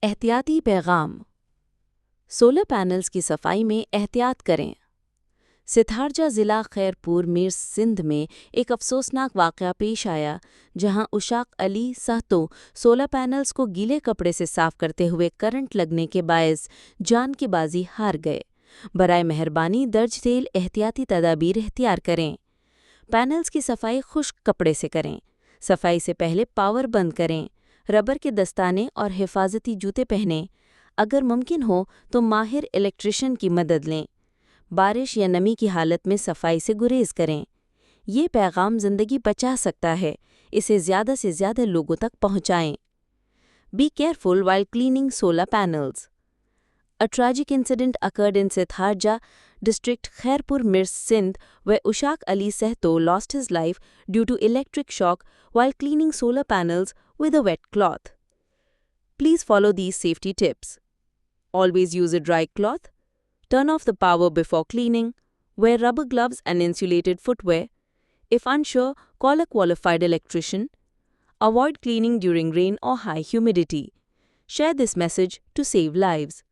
احتیاطی پیغام۔ Solar panels کی صفائی میں احتیاط کریں۔ ستھارجہ ضلع خیرپور میر سندھ میں ایک افسوسناک واقعہ پیش آیا جہاں اشاق علی سہتو سولر پینلز کو گیلے کپڑے سے صاف کرتے ہوئے کرنٹ لگنے کے باعث جان کی بازی ہار گئے۔ برائے مہربانی درج ذیل احتیاطی تدابیر اختیار کریں۔ پینلز کی صفائی خشک کپڑے سے کریں۔ صفائی سے پہلے پاور بند کریں۔ ربر کے دستانے اور حفاظتی جوتے پہنیں۔ اگر ممکن ہو تو ماہر الیکٹریشین کی مدد لیں۔ بارش یا نمی کی حالت میں صفائی سے گریز کریں۔ یہ پیغام زندگی بچا سکتا ہے، اسے زیادہ سے زیادہ لوگوں تک پہنچائیں۔ Be careful while cleaning solar panels. A tragic incident occurred in Sitharja district, Khairpur, Mir, Sindh, where Ushaq Ali Sehto lost his life due to electric shock while cleaning solar panels with a wet cloth. Please follow these safety tips. Always use a dry cloth. Turn off the power before cleaning. Wear rubber gloves and insulated footwear. If unsure, call a qualified electrician. Avoid cleaning during rain or high humidity. Share this message to save lives.